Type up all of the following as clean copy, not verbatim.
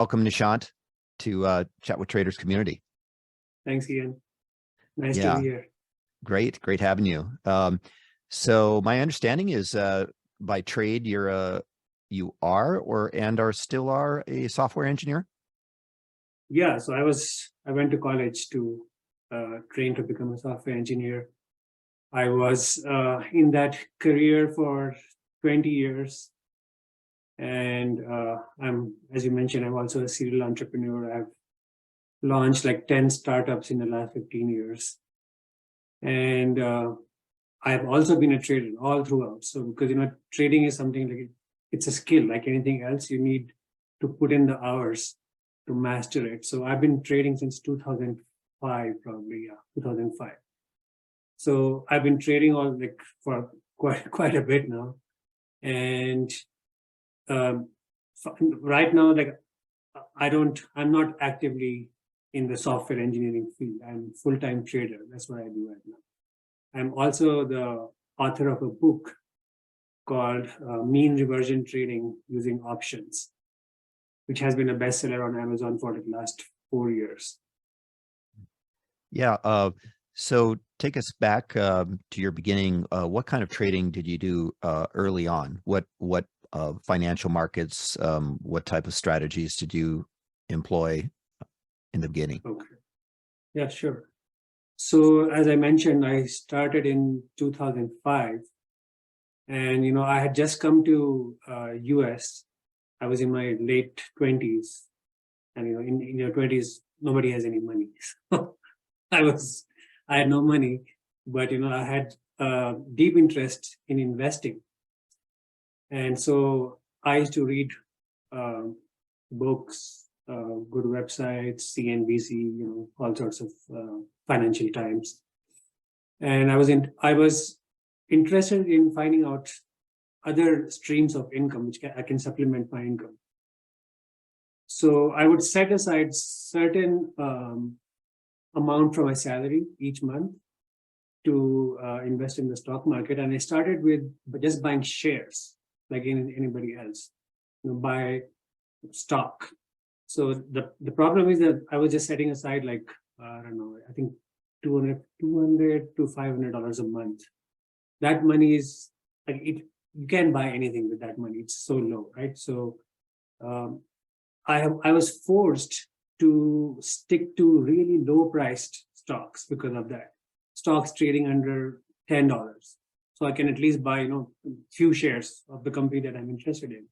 Welcome, Nishant, to Chat with Traders Community. Thanks, Ian. Nice to Yeah, be here. great having you. So my understanding is by trade, you are still are a software engineer? Yeah, so I went to college to train to become a software engineer. I was in that career for 20 years. And as you mentioned, I'm also a serial entrepreneur. I've launched like 10 startups in the last 15 years. And I've also been a trader all throughout. So because, trading is something like it's a skill like anything else. You need to put in the hours to master it. So I've been trading since 2005, probably, 2005. So I've been trading for quite a bit now. And right now, I'm not actively in the software engineering field. I'm a full-time trader. That's what I do right now. I'm also the author of a book called Mean Reversion Trading Using Options, which has been a bestseller on Amazon for the last 4 years. Yeah. So take us back to your beginning. What kind of trading did you do early on? What financial markets? What type of strategies did you employ in the beginning? Okay. Yeah, sure. So as I mentioned, I started in 2005. And, I had just come to US. I was in my late 20s. And, in your 20s, nobody has any money. So I had no money, but, I had deep interest in investing. And so I used to read books, good websites, CNBC, all sorts of Financial Times. And I was interested in finding out other streams of income which I can supplement my income. So I would set aside certain amount from my salary each month to invest in the stock market. And I started with just buying shares like anybody else, buy stock. So the problem is that I was just setting aside I think $200 to $500 a month. That money is you can't buy anything with that money. It's so low, right? So I was forced to stick to really low priced stocks because of that. Stocks trading under $10. So I can at least buy, few shares of the company that I'm interested in.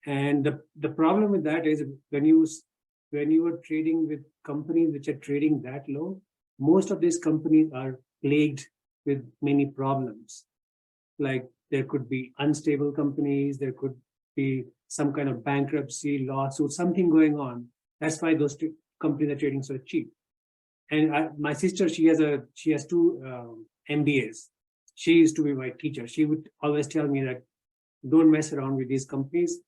And the problem with that is when you are trading with companies which are trading that low, most of these companies are plagued with many problems. Like there could be unstable companies, there could be some kind of bankruptcy, lawsuit, something going on. That's why those companies are trading so cheap. And my sister, she has 2 MBAs. She used to be my teacher. She would always tell me that don't mess around with these companies.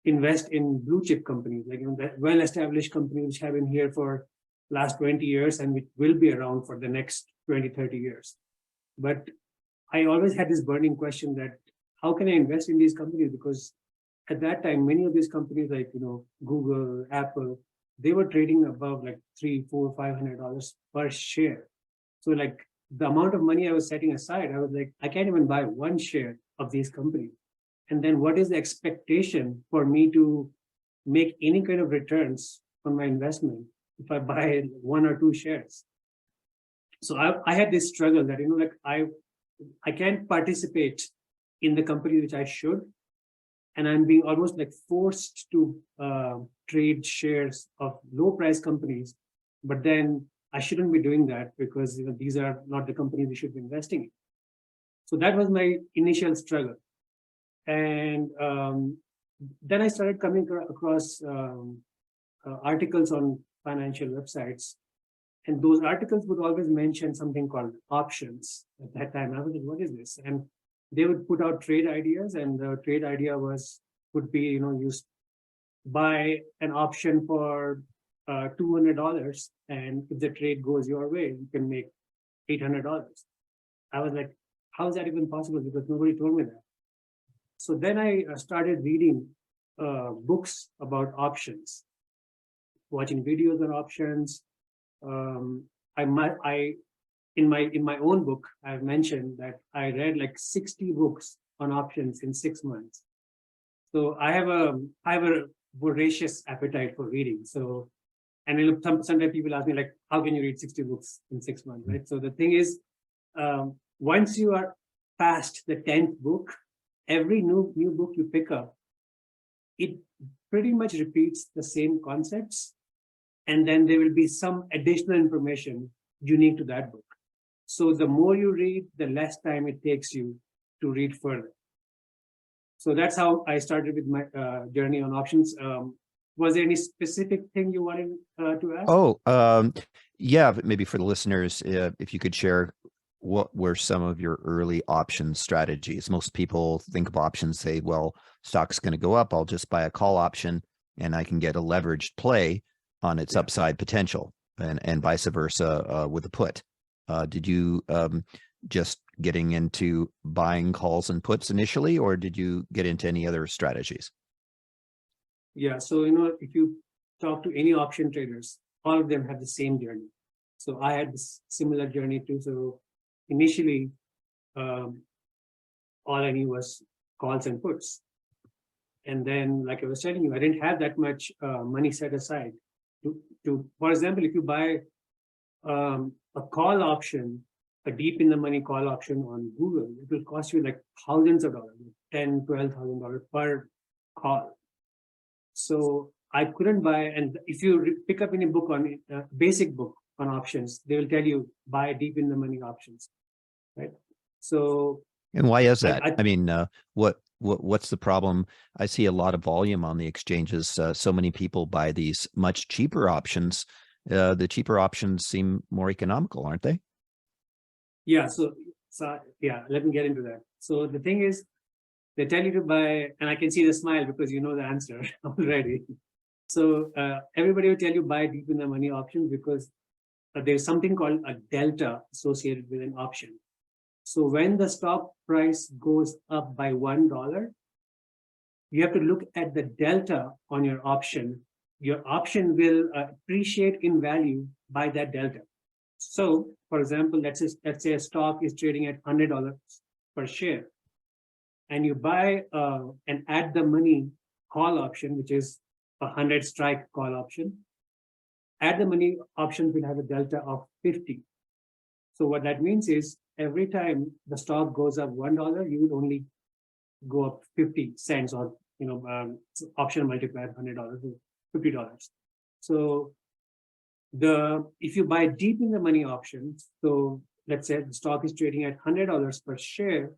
Invest in blue chip companies, like well-established companies which have been here for last 20 years and which will be around for the next 20, 30 years. But I always had this burning question that how can I invest in these companies? Because at that time, many of these companies like, Google, Apple, they were trading above like $300, $400, $500 per share. So like the amount of money I was setting aside, I was like, I can't even buy one share of these companies. And then what is the expectation for me to make any kind of returns on my investment if I buy 1 or 2 shares? So I had this struggle that, I can't participate in the company which I should. And I'm being almost like forced to trade shares of low price companies. But then I shouldn't be doing that because these are not the companies we should be investing in. So that was my initial struggle. And then I started coming across articles on financial websites. And those articles would always mention something called options. At that time, I was like, what is this? And they would put out trade ideas. And the trade idea would be, you buy an option for $200. And if the trade goes your way, you can make $800. I was like, how is that even possible? Because nobody told me that. So then I started reading books about options. watching videos on options. In my own book, I've mentioned that I read like 60 books on options in 6 months. So I have a voracious appetite for reading. So, and sometimes people ask me like, how can you read 60 books in 6 months, right? So the thing is, once you are past the 10th book, every new book you pick up, it pretty much repeats the same concepts. And then there will be some additional information unique to that book. So the more you read, the less time it takes you to read further. So that's how I started with my journey on options. Was there any specific thing you wanted to ask? Oh, yeah, maybe for the listeners, if you could share what were some of your early option strategies. Most people think of options, say, well, stock's going to go up, I'll just buy a call option and I can get a leveraged play on its upside potential, and vice versa with a put. Did you just getting into buying calls and puts initially, or did you get into any other strategies? Yeah, so if you talk to any option traders, all of them have the same journey. So I had this similar journey too. So initially, all I knew was calls and puts. And then, like I was telling you, I didn't have that much money set aside to, for example, if you buy a call option, a deep in the money call option on Google, it will cost you like thousands of dollars, $10,000-$12,000 per call. So I couldn't buy, and if you pick up any book on basic book on options, they will tell you buy deep in the money options, right? So, and why is that? I mean, what's the problem? I see a lot of volume on the exchanges. So many people buy these much cheaper options. The cheaper options seem more economical, aren't they? Yeah. So yeah, let me get into that. So the thing is, they tell you to buy, and I can see the smile because you know the answer already. So everybody will tell you buy deep in the money options because there's something called a delta associated with an option. So when the stock price goes up by $1, you have to look at the delta on your option. Your option will appreciate in value by that delta. So, for example, let's say a stock is trading at $100 per share, and you buy an at the money call option, which is a 100 strike call option. At the money option will have a delta of 50. So what that means is every time the stock goes up $1, you will only go up 50 cents, or option multiplier $100 to $50. So if you buy deep in the money option, so let's say the stock is trading at $100 per share,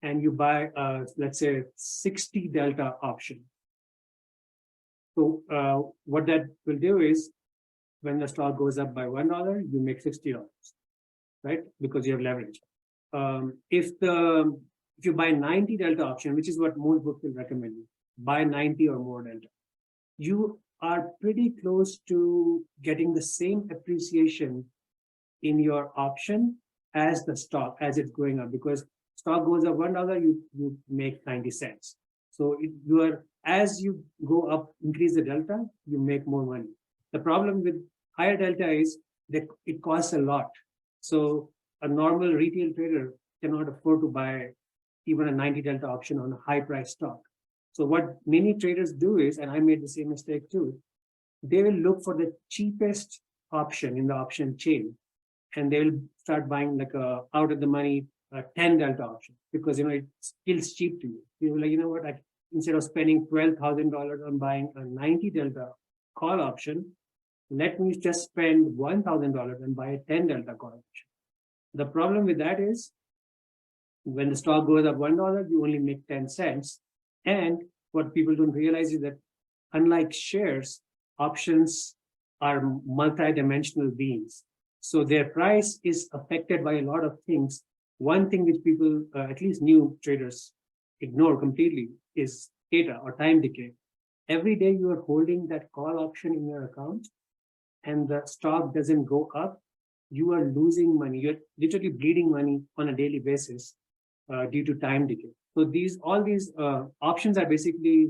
and you buy let's say 60 delta option. So what that will do is when the stock goes up by $1, you make $60, right? Because you have leverage. If you buy 90 delta option, which is what most books will recommend you, buy 90 or more delta, you are pretty close to getting the same appreciation in your option as the stock as it's going up, because stock goes up $1, you make 90 cents. So as you go up, increase the delta, you make more money. The problem with higher delta is that it costs a lot. So a normal retail trader cannot afford to buy even a 90 delta option on a high price stock. So what many traders do is, and I made the same mistake too, they will look for the cheapest option in the option chain, and they will start buying like a out of the money 10 delta option, because it feels cheap to you. You're like, you know what, instead of spending $12,000 on buying a 90 delta call option, let me just spend $1,000 and buy a 10 delta call option. The problem with that is when the stock goes up $1, you only make 10 cents. And what people don't realize is that unlike shares, options are multi-dimensional beings. So their price is affected by a lot of things. One thing which people, at least new traders, ignore completely is theta or time decay. Every day you are holding that call option in your account and the stock doesn't go up, you are losing money. You're literally bleeding money on a daily basis due to time decay. So all these options are basically,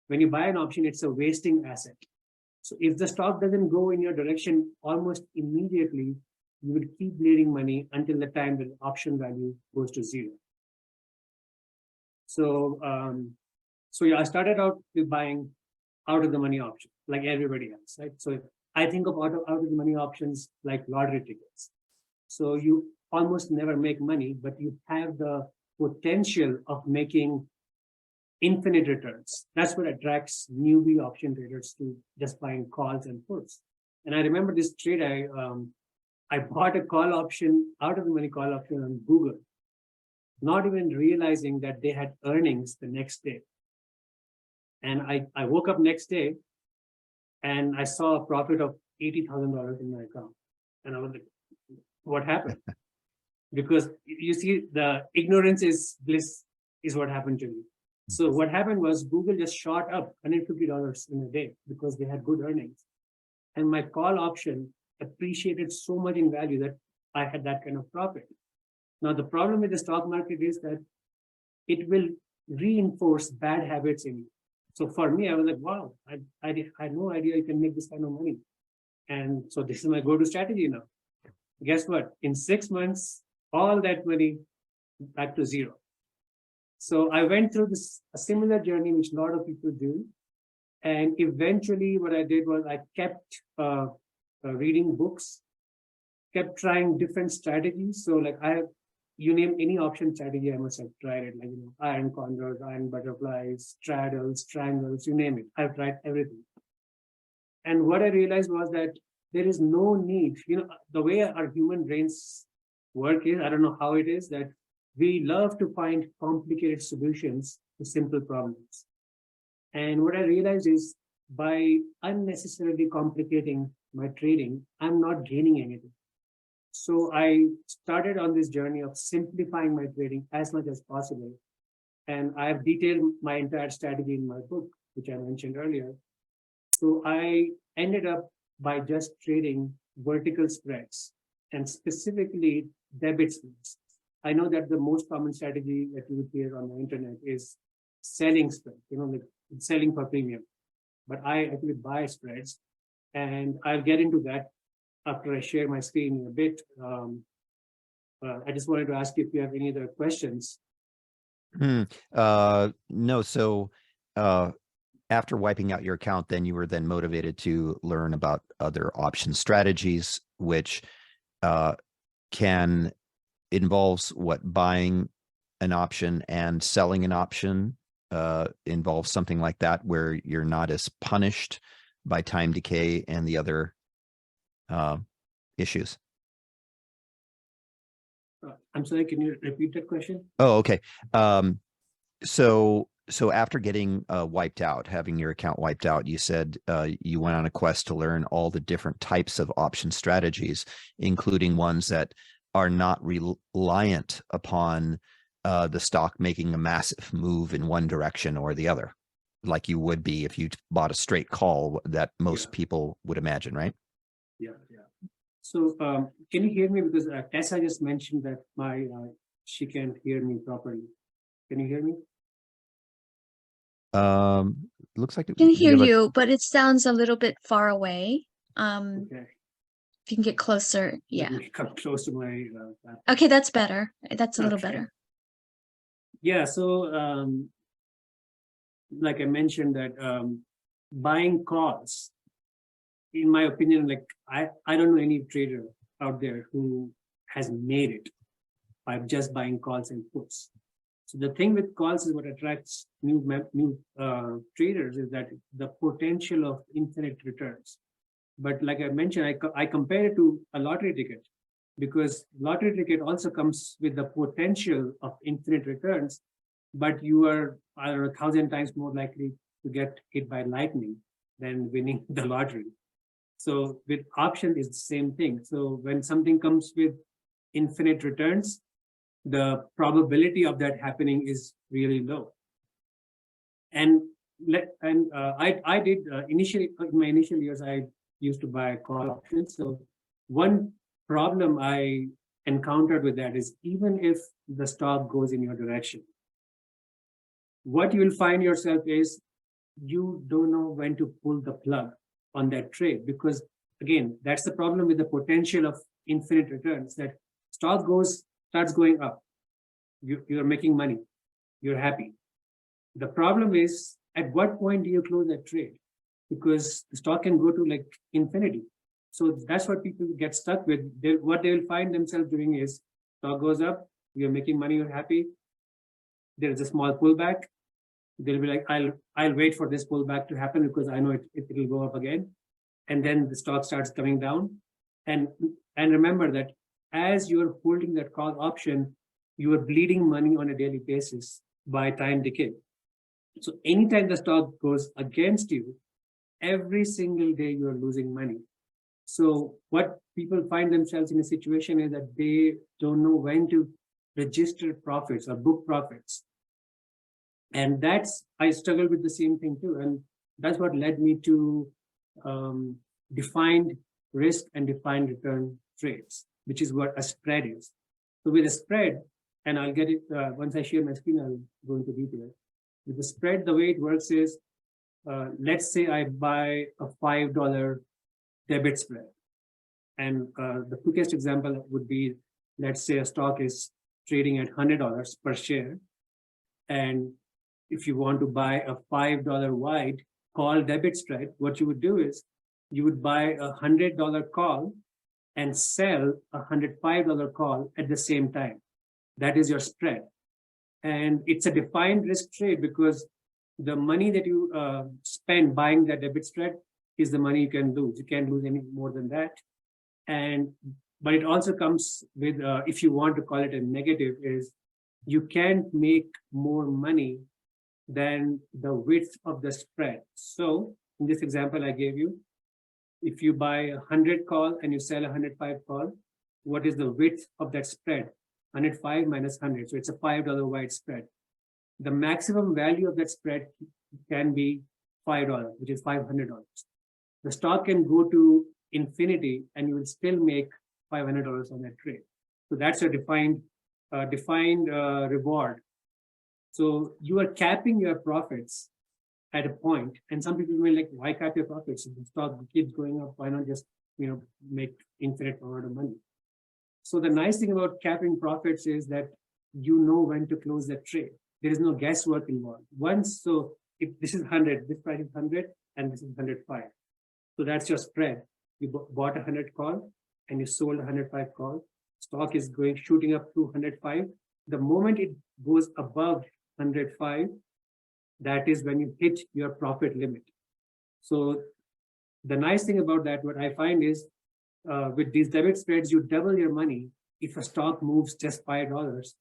when you buy an option, it's a wasting asset. So if the stock doesn't go in your direction almost immediately, you would keep bleeding money until the time the option value goes to zero. So, I started out with buying out of the money option, like everybody else, right? So I think of out of the money options like lottery tickets. So you almost never make money, but you have the potential of making infinite returns. That's what attracts newbie option traders to just buying calls and puts. And I remember this trade, I bought a call option, out of the money call option on Google, not even realizing that they had earnings the next day. And I woke up next day and I saw a profit of $80,000 in my account. And I was like, what happened? Because you see, the ignorance is bliss is what happened to me. So what happened was Google just shot up $150 in a day because they had good earnings. And my call option appreciated so much in value that I had that kind of profit. Now, the problem with the stock market is that it will reinforce bad habits in you. So for me, I was like, wow, I had no idea you can make this kind of money. And so this is my go-to strategy now. Guess what? In 6 months, all that money back to zero. So I went through a similar journey, which a lot of people do. And eventually what I did was I kept reading books, kept trying different strategies. So like you name any option strategy, I must have tried it. Like, iron condors, iron butterflies, straddles, triangles, you name it. I've tried everything. And what I realized was that there is no need, the way our human brains work is, I don't know how it is, that we love to find complicated solutions to simple problems. And what I realized is by unnecessarily complicating my trading, I'm not gaining anything. So I started on this journey of simplifying my trading as much as possible. And I have detailed my entire strategy in my book, which I mentioned earlier. So I ended up by just trading vertical spreads and specifically debit spreads. I know that the most common strategy that you would hear on the internet is selling spread, like selling for premium. But I actually buy spreads, and I'll get into that after I share my screen in a bit. I just wanted to ask you if you have any other questions. No. So after wiping out your account, then you were then motivated to learn about other option strategies, which can involves what, buying an option and selling an option, involves something like that, where you're not as punished by time decay and the other issues. I'm sorry, can you repeat that question? Oh, okay. So after getting wiped out, having your account wiped out, you said you went on a quest to learn all the different types of option strategies, including ones that are not reliant upon the stock making a massive move in one direction or the other, like you would be if you bought a straight call that most people would imagine, right? Yeah. So can you hear me? Because Tessa just mentioned that she can't hear me properly. Can you hear me? Looks like I can hear you, but it sounds a little bit far away. Okay. If you can get closer, yeah. Let me come close to my. Okay, that's better. That's a little better. Yeah. So, like I mentioned, that buying calls, in my opinion, like I don't know any trader out there who has made it by just buying calls and puts. So the thing with calls is what attracts new traders is that the potential of infinite returns. But like I mentioned, I compare it to a lottery ticket, because lottery ticket also comes with the potential of infinite returns, but you are 1,000 times more likely to get hit by lightning than winning the lottery. So with options, it's the same thing. So when something comes with infinite returns, the probability of that happening is really low. And I did initially, in my initial years, I used to buy call options. So one problem I encountered with that is, even if the stock goes in your direction, what you will find yourself is you don't know when to pull the plug on that trade, because again, that's the problem with the potential of infinite returns, that stock starts going up. You're making money. You're happy. The problem is, at what point do you close that trade? Because the stock can go to like infinity. So that's what people get stuck with. What they will find themselves doing is, stock goes up, you're making money, you're happy. There is a small pullback. They'll be like, I'll wait for this pullback to happen because I know it will go up again. And then the stock starts coming down. And remember that as you're holding that call option, you are bleeding money on a daily basis by time decay. So anytime the stock goes against you, every single day you are losing money. So what people find themselves in a situation is that they don't know when to register profits or book profits. And I struggle with the same thing too. And that's what led me to defined risk and defined return trades, which is what a spread is. So with a spread, and I'll get it, once I share my screen, I'll go into detail. With the spread, the way it works is, let's say I buy a $5 debit spread. And the quickest example would be, let's say a stock is trading at $100 per share. And if you want to buy a $5 wide call debit spread, what you would do is you would buy a $100 call and sell a $105 call at the same time. That is your spread. And it's a defined risk trade because the money that you spend buying that debit spread is the money you can lose. You can't lose any more than that. But it also comes with, if you want to call it a negative, is you can't make more money than the width of the spread. So in this example I gave you, if you buy a 100 call and you sell a 105 call, what is the width of that spread? 105 minus 100. So it's a $5 wide spread. The maximum value of that spread can be $5, which is $500. The stock can go to infinity and you will still make $500 on that trade. So that's a defined reward. So you are capping your profits at a point, and some people will like, why cap your profits? If the stock keeps going up, why not just make infinite amount of money? So the nice thing about capping profits is that you know when to close that trade. There is no guesswork involved. So if this is 100, this price is 100, and this is 105. So that's your spread. You bought a 100 call and you sold a 105 call. Stock is shooting up to 105. The moment it goes above 105, that is when you hit your profit limit. So the nice thing about that, what I find is, with these debit spreads, you double your money if a stock moves just $5,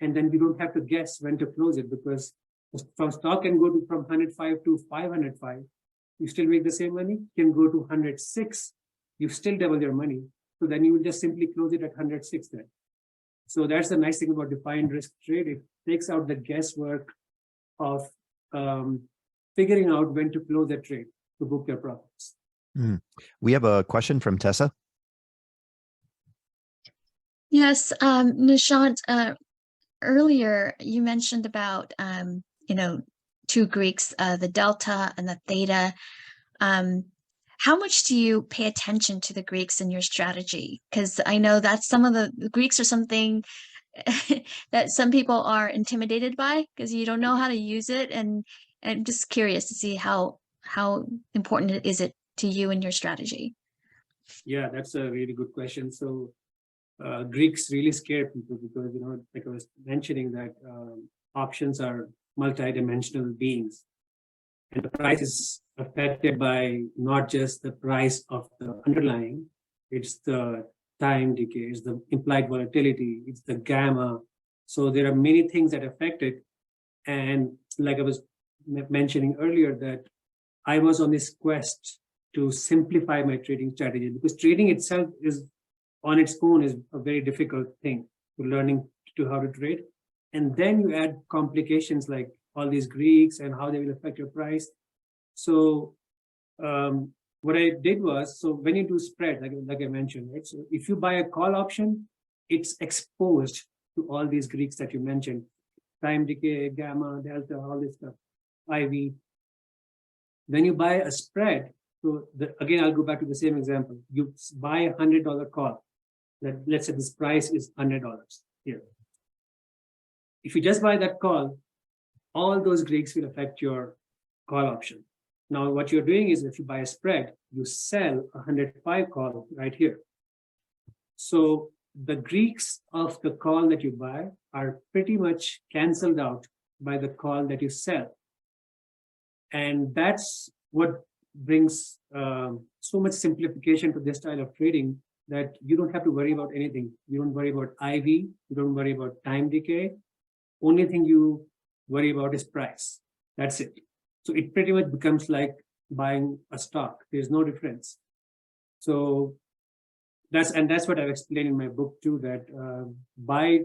and then you don't have to guess when to close it, because from stock can go from 105 to 505, you still make the same money. Can go to 106, you still double your money. So then you will just simply close it at 106 then. So that's the nice thing about defined risk trade. It takes out the guesswork of figuring out when to close a trade to book your profits. We have a question from Tessa. Yes, Nishant, earlier you mentioned about, two Greeks, the delta and the theta. How much do you pay attention to the Greeks in your strategy? Because I know that some of the Greeks are something that some people are intimidated by because you don't know how to use it. And I'm just curious to see how important is it to you in your strategy? Yeah, that's a really good question. So Greeks really scare people because, like I was mentioning that options are multi-dimensional beings. And the price is affected by not just the price of the underlying, it's the time decay, it's the implied volatility, it's the gamma. So there are many things that affect it. And like I was mentioning earlier, that I was on this quest to simplify my trading strategy, because trading itself is on its own is a very difficult thing to learning to how to trade. And then you add complications like all these Greeks and how they will affect your price. So what I did was, so when you do spread, like I mentioned, right? So if you buy a call option, it's exposed to all these Greeks that you mentioned, time decay, gamma, delta, all this stuff, IV. When you buy a spread, So again, I'll go back to the same example. You buy a $100 call. Let's say this price is $100 here. If you just buy that call, all those Greeks will affect your call option. Now, what you're doing is if you buy a spread, you sell a 105 call right here. So the Greeks of the call that you buy are pretty much canceled out by the call that you sell. And that's what brings so much simplification to this style of trading, that you don't have to worry about anything. You don't worry about IV, you don't worry about time decay. Only thing you worry about is price. That's it. So it pretty much becomes like buying a stock. There's no difference. So that's what I've explained in my book too, that by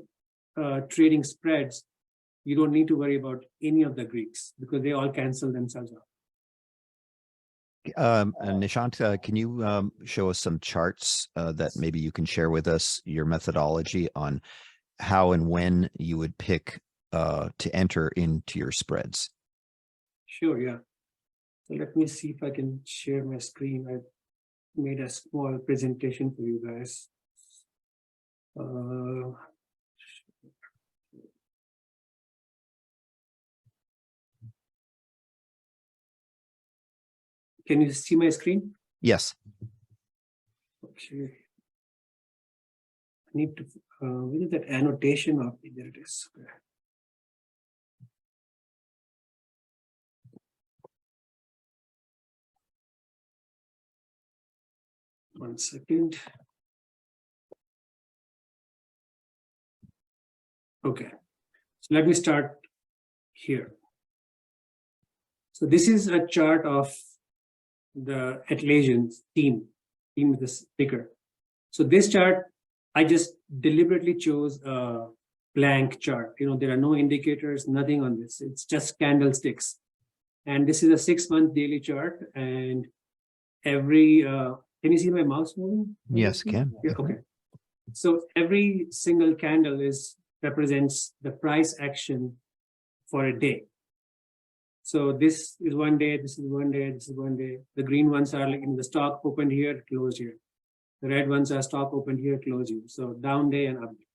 trading spreads, you don't need to worry about any of the Greeks because they all cancel themselves out. Nishant, can you show us some charts that maybe you can share with us your methodology on how and when you would pick to enter into your spreads? Sure, yeah. So let me see if I can share my screen. I made a small presentation for you guys. Can you see my screen? Yes. Okay. I need to, where is that annotation of it? There it is. Okay. One second. Okay, so let me start here. So this is a chart of the Atlassian team is the ticker. So this chart, I just deliberately chose a blank chart. You know, there are no indicators, nothing on this. It's just candlesticks. And this is a 6-month daily chart. And every, can you see my mouse moving? Yes, can. Yeah, okay. So every single candle represents the price action for a day. So this is 1 day, this is 1 day, this is 1 day. The green ones are like in the stock opened here, closed here. The red ones are stock opened here, closed here. So down day and up day.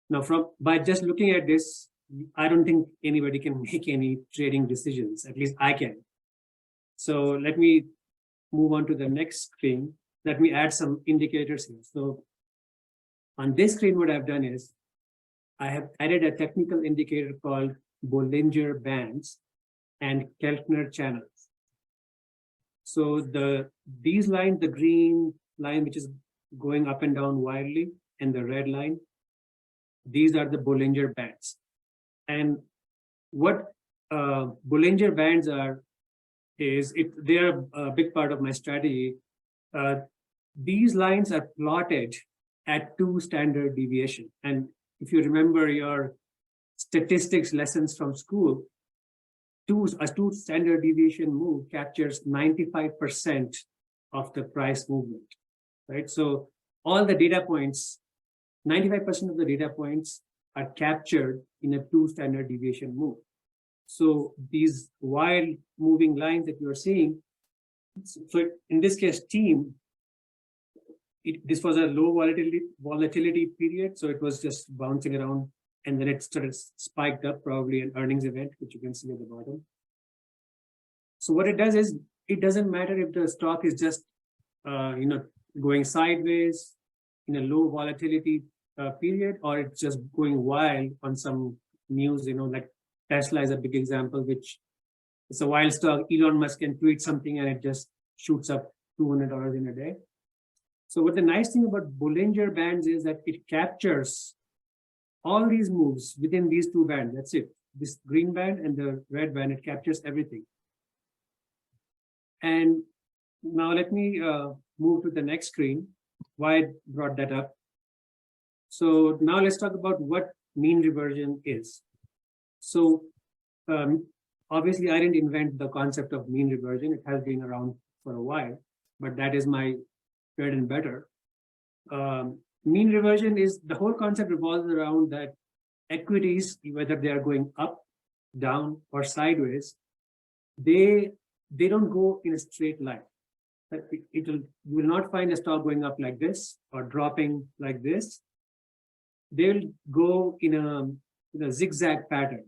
Now by just looking at this, I don't think anybody can make any trading decisions, at least I can. So let me move on to the next screen. Let me add some indicators here. So on this screen, what I've done is I have added a technical indicator called Bollinger Bands and Keltner channels. So these lines, the green line, which is going up and down wildly, and the red line, these are the Bollinger Bands. And what Bollinger Bands are, they are a big part of my strategy. These lines are plotted at 2 standard deviation. And if you remember your statistics lessons from school, a 2 standard deviation move captures 95% of the price movement, right? So all the data points, 95% of the data points are captured in a 2 standard deviation move. So these wild moving lines that you're seeing, so in this case, team, this was a low volatility period. So it was just bouncing around, and then it started spiked up, probably an earnings event, which you can see at the bottom. So what it does is, it doesn't matter if the stock is just, going sideways in a low volatility period, or it's just going wild on some news, like Tesla is a big example, which it's a wild stock. Elon Musk can tweet something and it just shoots up $200 in a day. So what the nice thing about Bollinger Bands is that it captures all these moves within these 2 bands. That's it. This green band and the red band, it captures everything. And now let me move to the next screen. Why I brought that up. So now let's talk about what mean reversion is. So obviously I didn't invent the concept of mean reversion. It has been around for a while, but that is my bread and butter. Mean reversion is, the whole concept revolves around that equities, whether they are going up, down, or sideways, they don't go in a straight line. you will not find a stock going up like this or dropping like this. They'll go in a zigzag pattern.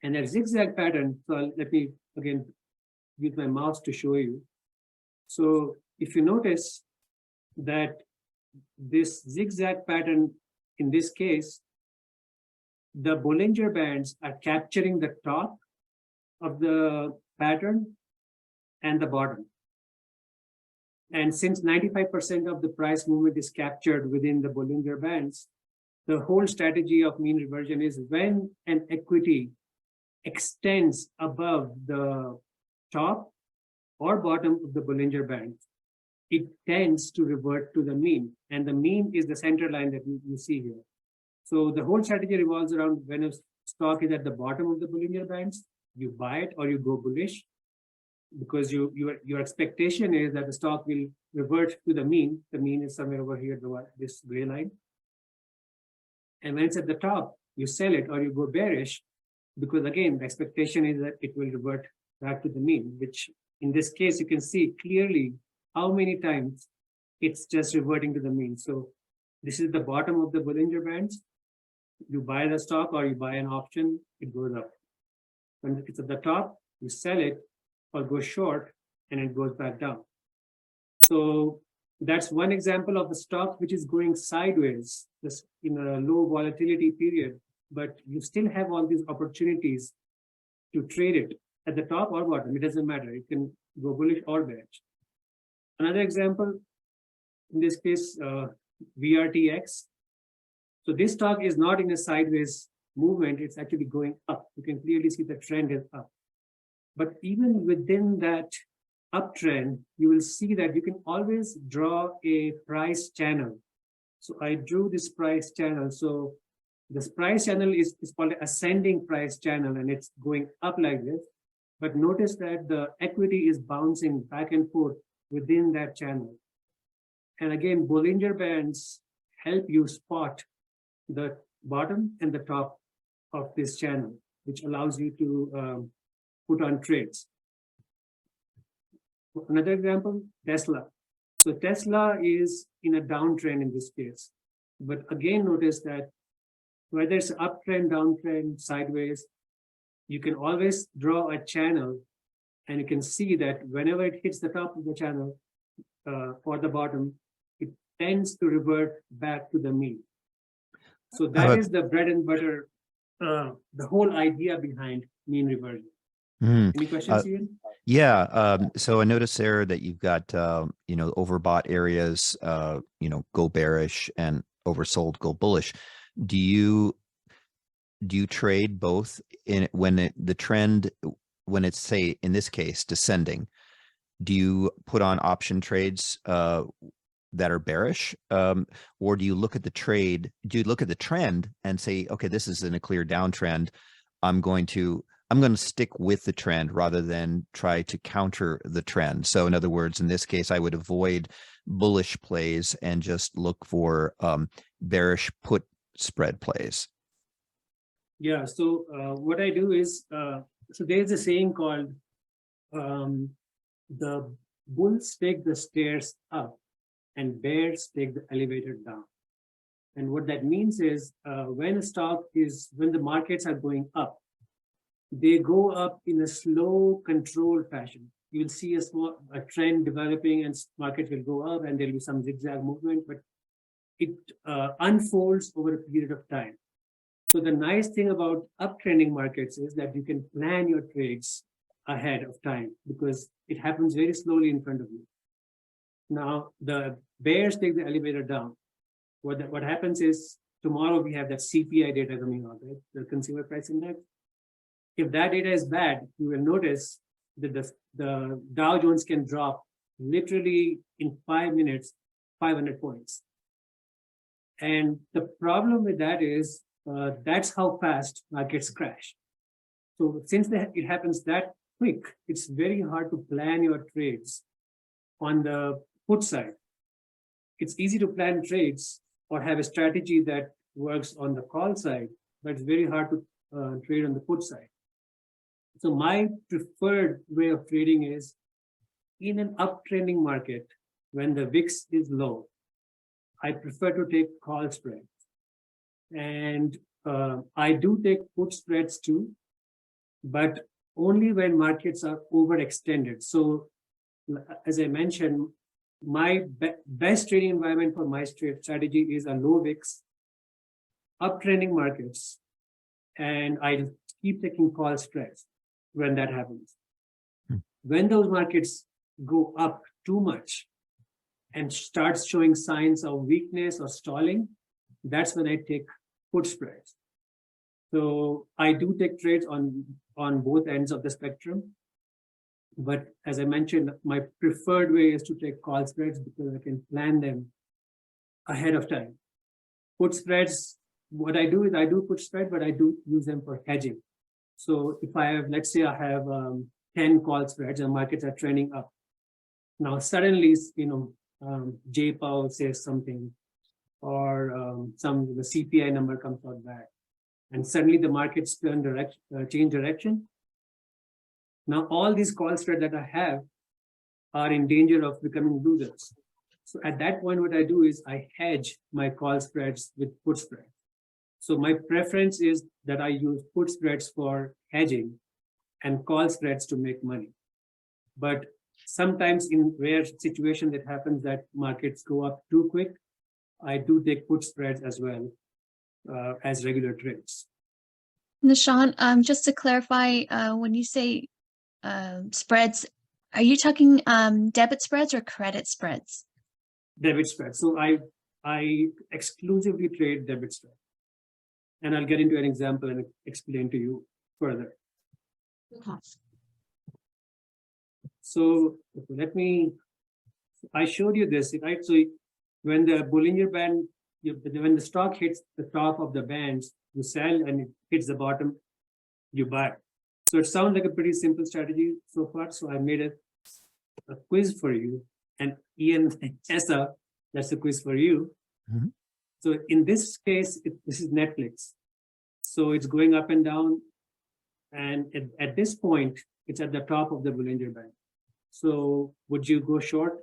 And that zigzag pattern, so let me again use my mouse to show you. So if you notice that this zigzag pattern, in this case, the Bollinger Bands are capturing the top of the pattern and the bottom. And since 95% of the price movement is captured within the Bollinger Bands, the whole strategy of mean reversion is when an equity extends above the top or bottom of the Bollinger Band, it tends to revert to the mean. And the mean is the center line that you see here. So the whole strategy revolves around when a stock is at the bottom of the Bollinger Bands, you buy it or you go bullish, because your expectation is that the stock will revert to the mean. The mean is somewhere over here, this gray line. And when it's at the top, you sell it or you go bearish, because again, the expectation is that it will revert back to the mean, which in this case, you can see clearly how many times it's just reverting to the mean. So this is the bottom of the Bollinger Bands. You buy the stock or you buy an option, it goes up. When it's at the top, you sell it or go short and it goes back down. So that's one example of a stock which is going sideways, just in a low volatility period, but you still have all these opportunities to trade it at the top or bottom. It doesn't matter. You can go bullish or bearish. Another example, in this case, VRTX. So this stock is not in a sideways movement. It's actually going up. You can clearly see the trend is up. But even within that uptrend, you will see that you can always draw a price channel. So I drew this price channel. So this price channel is called ascending price channel, and it's going up like this. But notice that the equity is bouncing back and forth within that channel. And again, Bollinger Bands help you spot the bottom and the top of this channel, which allows you to put on trades. Another example, Tesla. So Tesla is in a downtrend in this case. But again, notice that whether it's uptrend, downtrend, sideways, you can always draw a channel, and you can see that whenever it hits the top of the channel or the bottom, it tends to revert back to the mean. So that is the bread and butter, the whole idea behind mean reversion. Any questions, Ian? Yeah. So I noticed there that you've got, overbought areas, go bearish, and oversold, go bullish. Do you trade both when the trend, when it's, say, in this case, descending? Do you put on option trades that are bearish, or do you look at the trade? Do you look at the trend and say, okay, this is in a clear downtrend. I'm going to stick with the trend rather than try to counter the trend. So in other words, in this case, I would avoid bullish plays and just look for bearish put spread plays. Yeah, so what I do is, so there's a saying called the bulls take the stairs up and bears take the elevator down. And what that means is when the markets are going up, they go up in a slow, controlled fashion. You will see a trend developing, and market will go up, and there will be some zigzag movement, but it unfolds over a period of time. So the nice thing about uptrending markets is that you can plan your trades ahead of time because it happens very slowly in front of you. Now, the bears take the elevator down. What happens is tomorrow we have that CPI data coming out, right? The Consumer Price Index. If that data is bad, you will notice that the Dow Jones can drop literally in 5 minutes, 500 points. And the problem with that is that's how fast markets crash. So since it happens that quick, it's very hard to plan your trades on the put side. It's easy to plan trades or have a strategy that works on the call side, but it's very hard to trade on the put side. So my preferred way of trading is in an uptrending market, when the VIX is low, I prefer to take call spreads. And I do take put spreads too, but only when markets are overextended. So as I mentioned, my best trading environment for my strategy is a low VIX, uptrending markets, and I keep taking call spreads when that happens. When those markets go up too much and starts showing signs of weakness or stalling, that's when I take put spreads. So I do take trades on both ends of the spectrum. But as I mentioned, my preferred way is to take call spreads because I can plan them ahead of time. Put spreads, what I do is I do put spread, but I do use them for hedging. So if I have, let's say I have 10 call spreads and markets are trending up. Now suddenly, J Powell says something, or the CPI number comes out bad, and suddenly the markets change direction. Now all these call spreads that I have are in danger of becoming losers. So at that point, what I do is I hedge my call spreads with put spreads. So my preference is that I use put spreads for hedging and call spreads to make money. But sometimes in rare situation that happens that markets go up too quick, I do take put spreads as well as regular trades. Nishant, just to clarify, when you say spreads, are you talking debit spreads or credit spreads? Debit spreads. So I exclusively trade debit spread. And I'll get into an example and explain to you further. So I showed you this, right? So when the Bollinger Band, when the stock hits the top of the bands, you sell, and it hits the bottom, you buy. So it sounds like a pretty simple strategy so far. So I made a quiz for you, and Ian Essa, that's a quiz for you. Mm-hmm. So in this case, this is Netflix. So it's going up and down. And at this point, it's at the top of the Bollinger Band. So would you go short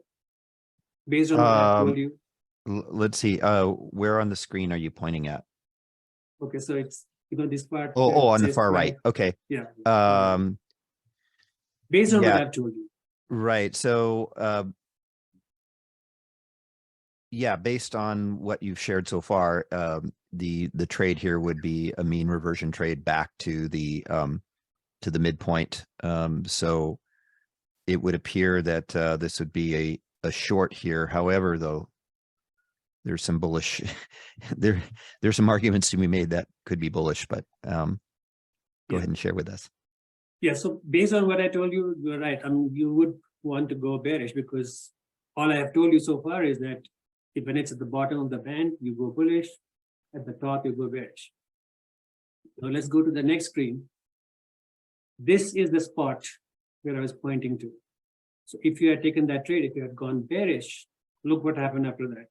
based on what I told you? Let's see. Where on the screen are you pointing at? Okay, so it's this part. Oh, on the far right. Okay. Yeah. Yeah. Based on what I've told you. Right. So yeah, based on what you've shared so far, the trade here would be a mean reversion trade back to the midpoint. So it would appear that this would be a short here. However, though, there's some bullish there's some arguments to be made that could be bullish, but go ahead and share with us. Yeah, so based on what I told you, you're right. I mean, you would want to go bearish because all I have told you so far is that when it's at the bottom of the band, you go bullish. At the top, you go bearish. Now let's go to the next screen. This is the spot where I was pointing to. So if you had taken that trade, if you had gone bearish, look what happened after that.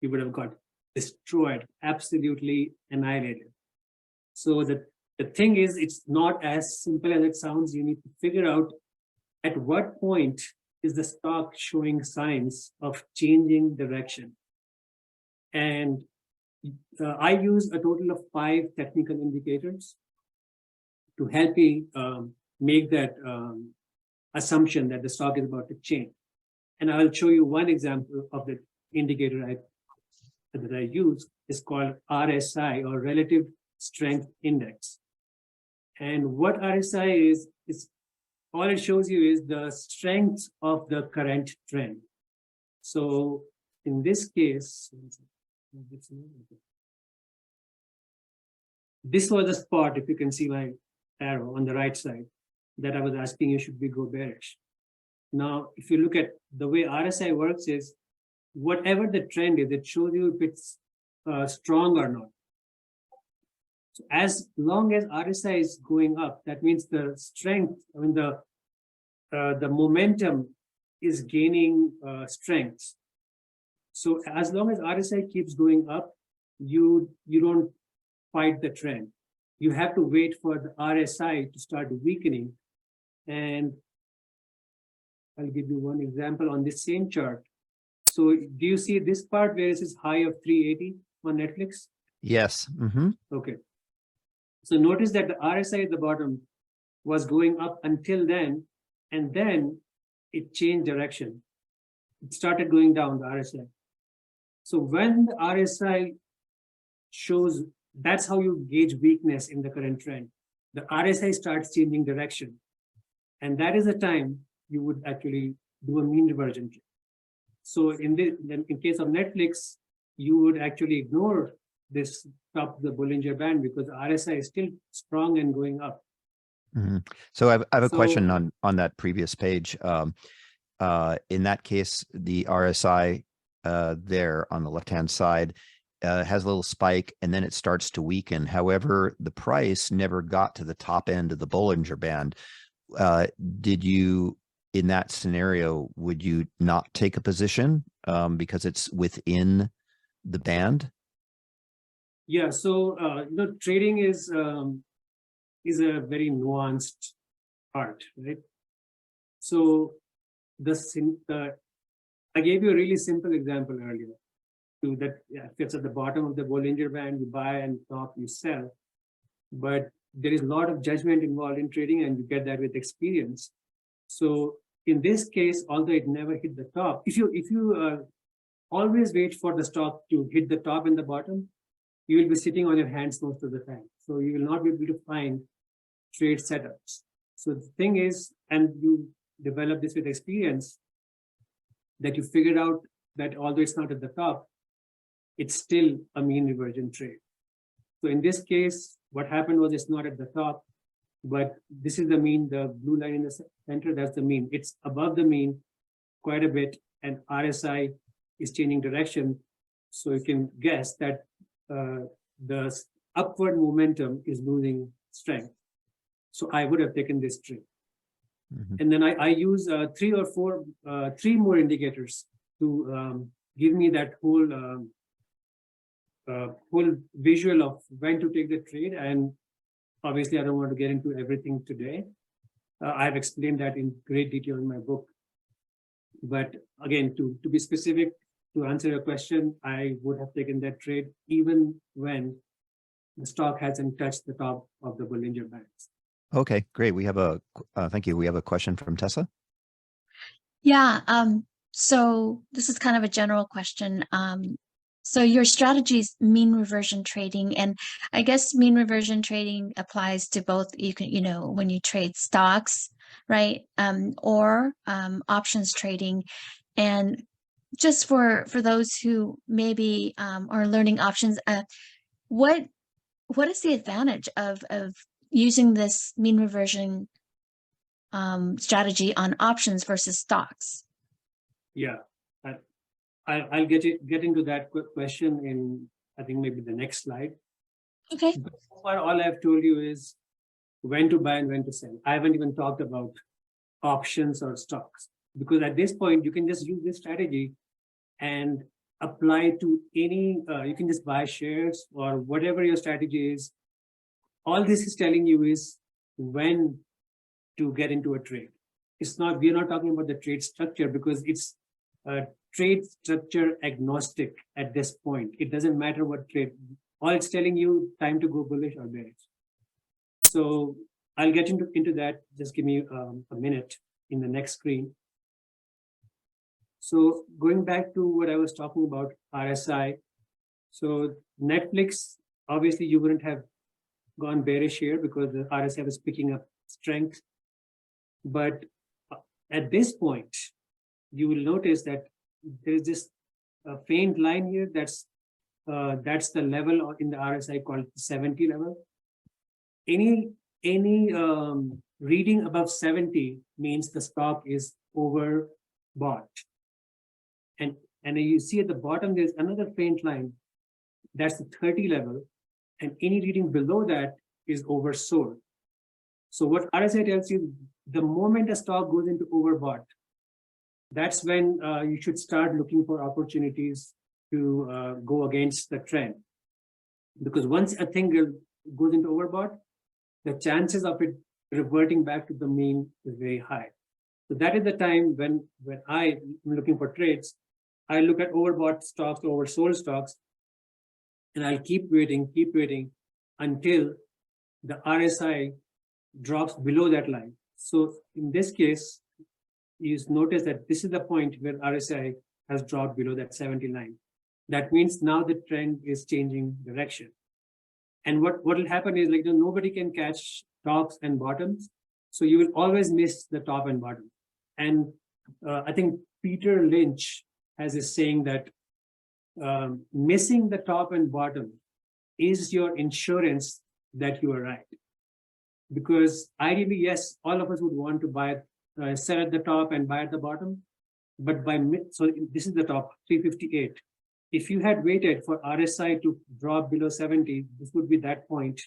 You would have got destroyed, absolutely annihilated. So the thing is, it's not as simple as it sounds. You need to figure out at what point is the stock showing signs of changing direction. And I use a total of 5 technical indicators to help me make that assumption that the stock is about to change. And I'll show you one example of the indicator that I use. Is called RSI, or Relative Strength Index. And what RSI is all it shows you is the strength of the current trend. So in this case, this was the spot, if you can see my arrow on the right side, that I was asking you, should we go bearish? Now, if you look at the way RSI works is, whatever the trend is, it shows you if it's strong or not. So as long as RSI is going up, that means the strength, I mean the momentum is gaining strength. So as long as RSI keeps going up, you don't fight the trend. You have to wait for the RSI to start weakening. And I'll give you one example on this same chart. So do you see this part where it says high of 380 on Netflix? Yes. Mm-hmm. Okay. So notice that the RSI at the bottom was going up until then, and then it changed direction. It started going down, the RSI. So when the RSI shows, that's how you gauge weakness in the current trend. The RSI starts changing direction. And that is the time you would actually do a mean reversion trade. So in case of Netflix, you would actually ignore this top of the Bollinger Band because the RSI is still strong and going up. Mm-hmm. So I have a question So- on that previous page. In that case, the RSI there on the left-hand side has a little spike and then it starts to weaken. However, the price never got to the top end of the Bollinger Band. Did you, in that scenario, would you not take a position because it's within the band? Yeah, so trading is a very nuanced art, right? So I gave you a really simple example earlier. To that, if it's at the bottom of the Bollinger Band, you buy, and top you sell. But there is a lot of judgment involved in trading, and you get that with experience. So in this case, although it never hit the top, if you always wait for the stock to hit the top and the bottom, you will be sitting on your hands most of the time. So you will not be able to find trade setups. So the thing is, and you develop this with experience, that you figured out that although it's not at the top, it's still a mean reversion trade. So in this case, what happened was it's not at the top, but this is the mean, the blue line in the center, that's the mean. It's above the mean quite a bit, and RSI is changing direction. So you can guess that the upward momentum is losing strength. So I would have taken this trade. Mm-hmm. And then I use three more indicators to give me that whole visual of when to take the trade. And obviously, I don't want to get into everything today. I've explained that in great detail in my book. But again, to be specific, to answer your question, I would have taken that trade even when the stock hasn't touched the top of the Bollinger Bands. Okay, great. We have a thank you. We have a question from Tessa. Yeah. So this is kind of a general question. So your strategy is mean reversion trading, and I guess mean reversion trading applies to both. You can, when you trade stocks, right, or options trading. And just for those who maybe are learning options, what is the advantage of using this mean reversion strategy on options versus stocks? Yeah, I'll get into that question in, I think, maybe the next slide. Okay. But so far, all I've told you is when to buy and when to sell. I haven't even talked about options or stocks, because at this point, you can just use this strategy and apply to any, you can just buy shares or whatever your strategy is. All this is telling you is when to get into a trade. It's not, we're not talking about the trade structure, because it's trade structure agnostic at this point. It doesn't matter what trade, all it's telling you time to go bullish or bearish. So I'll get into that. Just give me a minute in the next screen. So going back to what I was talking about, RSI. So Netflix, obviously you wouldn't have gone bearish here because the RSI was picking up strength. But at this point, you will notice that there's this faint line here. That's the level in the RSI called 70 level. Any reading above 70 means the stock is overbought. And you see at the bottom, there's another faint line. That's the 30 level. And any reading below that is oversold. So what RSI tells you, the moment a stock goes into overbought, that's when you should start looking for opportunities to go against the trend. Because once a thing goes into overbought, the chances of it reverting back to the mean is very high. So that is the time when I'm looking for trades, I look at overbought stocks, oversold stocks, and I'll keep waiting until the RSI drops below that line. So in this case, you notice that this is the point where RSI has dropped below that 79. That means now the trend is changing direction. And what will happen is, like, nobody can catch tops and bottoms. So you will always miss the top and bottom. And I think Peter Lynch has this saying that missing the top and bottom is your insurance that you are right. Because ideally, yes, all of us would want to buy, sell at the top and buy at the bottom. But so this is the top, 358. If you had waited for RSI to drop below 70, this would be that point.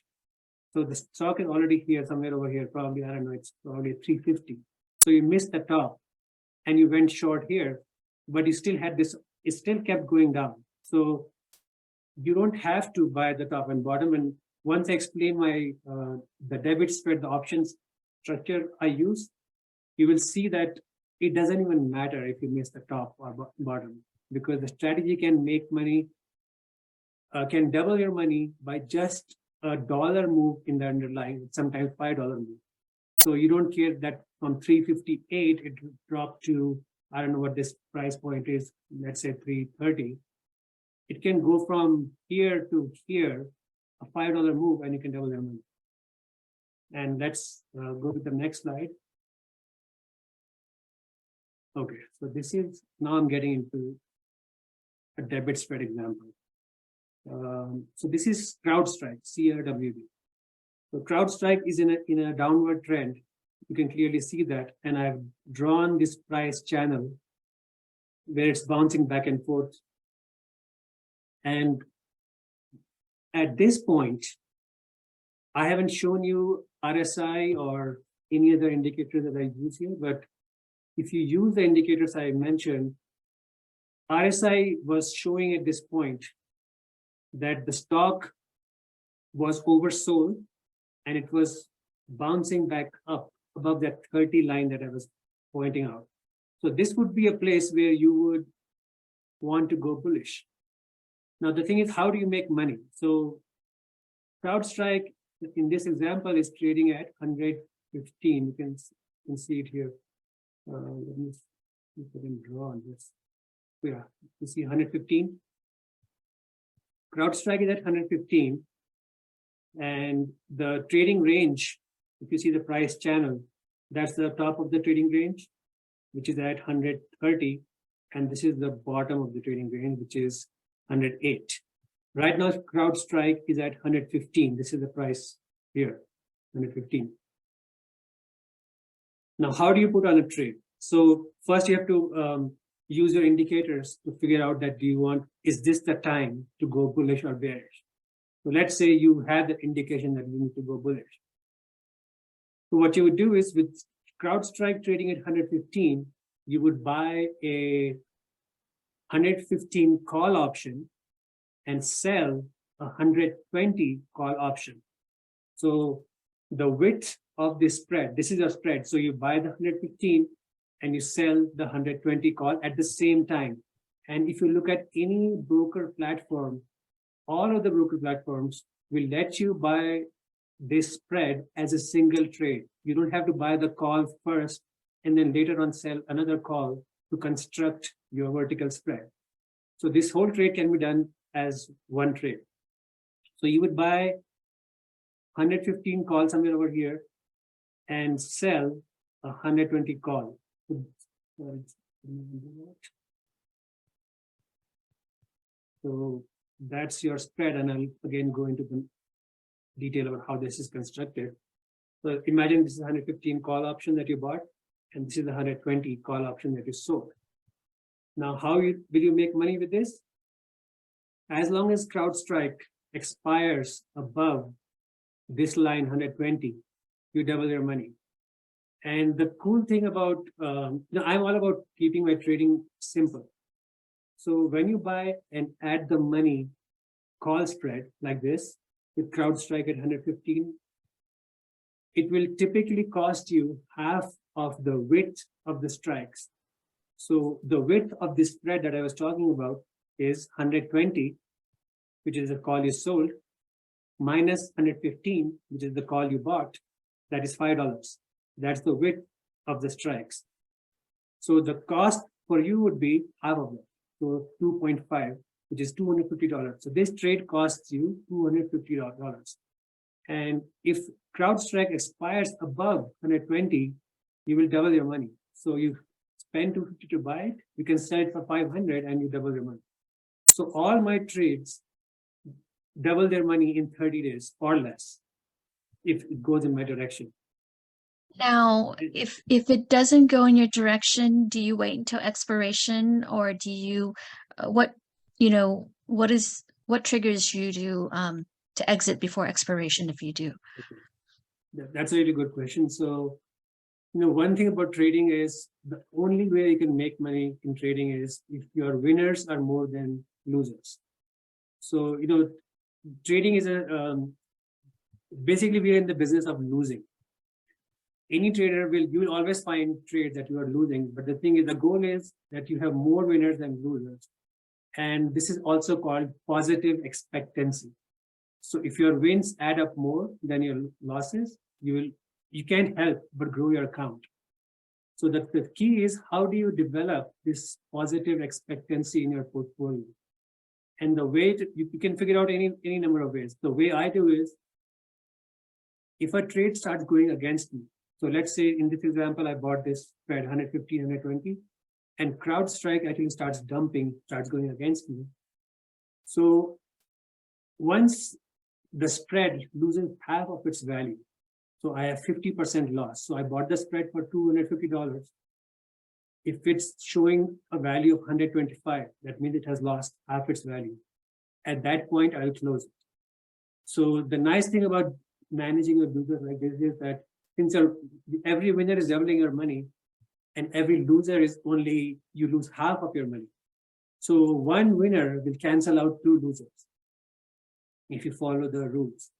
So the stock is already here, somewhere over here, probably, I don't know, it's probably 350. So you missed the top and you went short here, but you still had this, it still kept going down. So you don't have to buy the top and bottom. And once I explain my, the debit spread, the options structure I use, you will see that it doesn't even matter if you miss the top or bottom, because the strategy can make money, can double your money by just $1 move in the underlying, sometimes $5 move. So you don't care that from 358, it dropped to, I don't know what this price point is, let's say 330. It can go from here to here, a $5 move, and you can double your money. And let's go to the next slide. Okay, so this is, now I'm getting into a debit spread example. So this is CrowdStrike, CRWD. So CrowdStrike is in a downward trend. You can clearly see that. And I've drawn this price channel where it's bouncing back and forth. And at this point, I haven't shown you RSI or any other indicator that I use here, but if you use the indicators I mentioned, RSI was showing at this point that the stock was oversold and it was bouncing back up above that 30 line that I was pointing out. So this would be a place where you would want to go bullish. Now, the thing is, how do you make money? So CrowdStrike, in this example, is trading at 115. You can see it here. Let me see if I can draw on this. Yeah, you see 115. CrowdStrike is at 115. And the trading range, if you see the price channel, that's the top of the trading range, which is at 130. And this is the bottom of the trading range, which is 108. Right now, CrowdStrike is at 115. This is the price here, 115. Now, how do you put on a trade? So first you have to use your indicators to figure out that is this the time to go bullish or bearish? So let's say you have the indication that you need to go bullish. So what you would do is, with CrowdStrike trading at 115, you would buy a 115 call option and sell a 120 call option. So the width of this spread, this is a spread. So you buy the 115 and you sell the 120 call at the same time. And if you look at any broker platform, all of the broker platforms will let you buy this spread as a single trade. You don't have to buy the call first and then later on sell another call to construct your vertical spread. So this whole trade can be done as one trade. So you would buy 115 call somewhere over here and sell a 120 call. So that's your spread, and I'll again go into the detail about how this is constructed. So imagine this is 115 call option that you bought, and this is the 120 call option that you sold. Now, how will you make money with this? As long as CrowdStrike expires above this line 120, you double your money. And the cool thing about, I'm all about keeping my trading simple. So when you buy and add the money call spread like this with CrowdStrike at 115, it will typically cost you half of the width of the strikes. So the width of the spread that I was talking about is 120, which is the call you sold, minus 115, which is the call you bought, that is $5. That's the width of the strikes. So the cost for you would be half of that. So 2.5, which is $250. So this trade costs you $250. And if CrowdStrike expires above 120, you will double your money. So you spend $250 to buy it, you can sell it for 500 and you double your money. So all my trades double their money in 30 days or less if it goes in my direction. Now, if it doesn't go in your direction, do you wait until expiration, or do you what triggers you to exit before expiration if you do? Okay. That's a really good question. So, one thing about trading is the only way you can make money in trading is if your winners are more than losers. So, trading is basically we are in the business of losing. Any trader you will always find trades that you are losing, but the thing is, the goal is that you have more winners than losers. And this is also called positive expectancy. So if your wins add up more than your losses, you can't help but grow your account. So the key is, how do you develop this positive expectancy in your portfolio? And the way you can figure out any number of ways. The way I do is, if a trade starts going against me, so let's say in this example, I bought this spread 150, 120, and CrowdStrike actually starts going against me. So once the spread loses half of its value, so I have 50% loss. So I bought the spread for $250. If it's showing a value of 125, that means it has lost half its value. At that point, I'll close it. So the nice thing about managing a business like this is that since every winner is doubling your money, and every loser is only, you lose half of your money. So one winner will cancel out two losers if you follow the rules.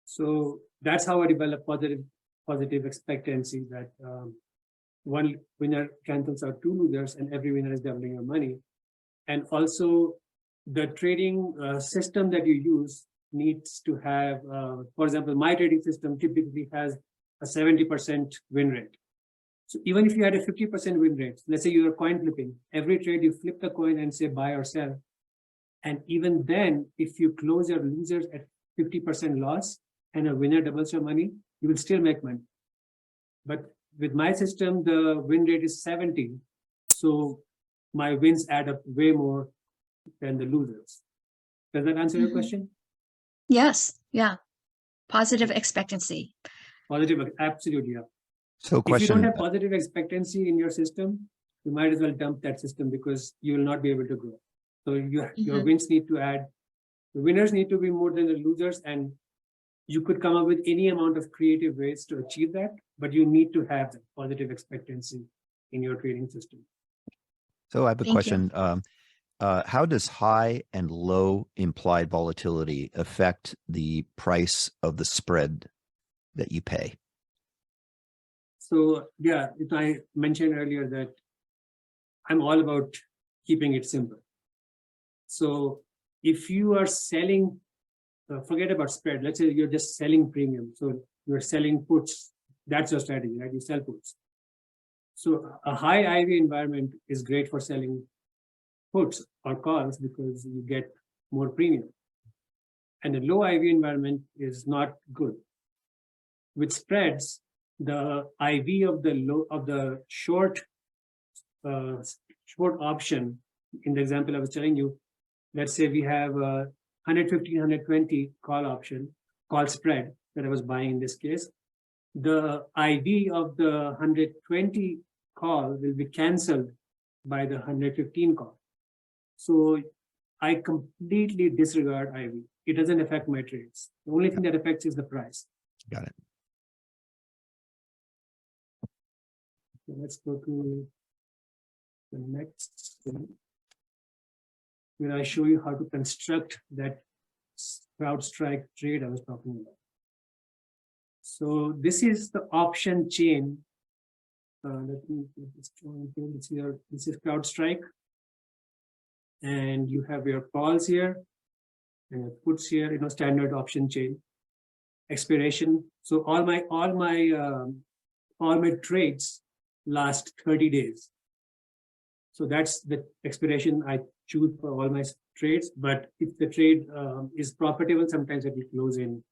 So that's how I develop positive expectancy, that one winner cancels out two losers and every winner is doubling your money. And also the trading system that you use needs to have, for example, my trading system typically has a 70% win rate. So even if you had a 50% win rate, let's say you're coin flipping, every trade you flip the coin and say buy or sell. And even then, if you close your losers at 50% loss and a winner doubles your money, you will still make money. But with my system, the win rate is 70. So my wins add up way more than the losers. Does that answer your question? Yes. Yeah. Positive expectancy. Positive, absolutely. Yeah. So If you don't have positive expectancy in your system, you might as well dump that system because you will not be able to grow. So your wins need to add, the winners need to be more than the losers, and you could come up with any amount of creative ways to achieve that, but you need to have that positive expectancy in your trading system. So I have a Thank question. How does high and low implied volatility affect the price of the spread that you pay? So yeah, I mentioned earlier that I'm all about keeping it simple. So if you are selling, forget about spread. Let's say you're just selling premium. So you're selling puts. That's your strategy, right? You sell puts. So a high IV environment is great for selling puts or calls because you get more premium. And a low IV environment is not good. With spreads, the IV of the short option, in the example I was telling you, let's say we have a 115, 120 call spread that I was buying in this case. The IV of the 120 call will be canceled by the 115 call. So I completely disregard IV. It doesn't affect my trades. The only thing that affects is the price. Got it. So let's go to the next thing, where I show you how to construct that CrowdStrike trade I was talking about. So this is the option chain Let me just join here. This is CrowdStrike, and you have your calls here and your puts here. Standard option chain expiration. So all my trades last 30 days. So that's the expiration I choose for all my trades. But if the trade is profitable, sometimes it will close in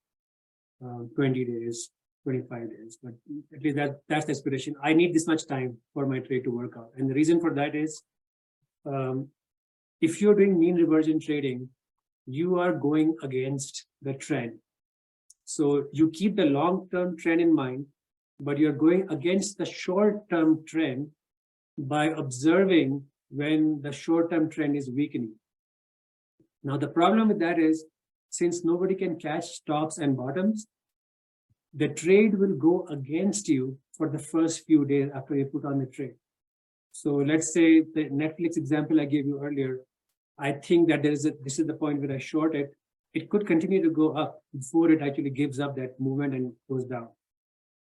20 days, 25 days. But at least that's the expiration. I need this much time for my trade to work out. And the reason for that is, if you're doing mean reversion trading, you are going against the trend. So you keep the long-term trend in mind, but you're going against the short-term trend by observing when the short-term trend is weakening. Now, the problem with that is, since nobody can catch tops and bottoms, the trade will go against you for the first few days after you put on the trade. So let's say the Netflix example I gave you earlier, I think that this is the point where I short it. It could continue to go up before it actually gives up that movement and goes down.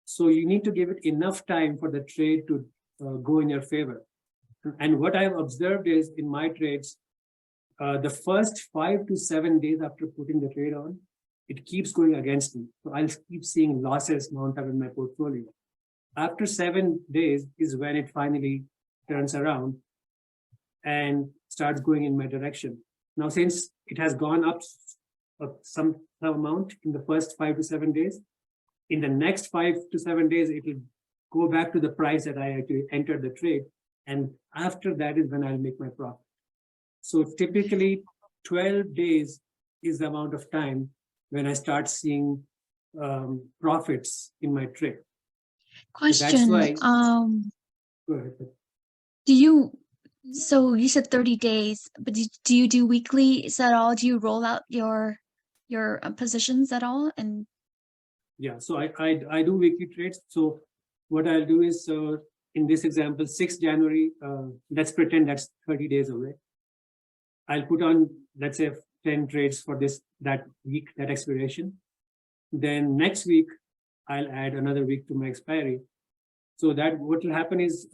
So you need to give it enough time for the trade to go in your favor. And what I've observed is in my trades, the first 5 to 7 days after putting the trade on, it keeps going against me. So I'll keep seeing losses mount up in my portfolio. After 7 days is when it finally turns around and starts going in my direction. Now, since it has gone up some amount in the first 5 to 7 days, in the next 5 to 7 days, it will go back to the price that I actually entered the trade. And after that is when I'll make my profit. So typically 12 days is the amount of time when I start seeing profits in my trade. Question. Go ahead. So you said 30 days, but do you do weeklies at all? Do you roll out your positions at all? And yeah, so I do weekly trades. So what I'll do is, in this example, 6th January, let's pretend that's 30 days away. I'll put on, let's say, 10 trades for that week, that expiration. Then next week, I'll add another week to my expiry. So that what will happen is,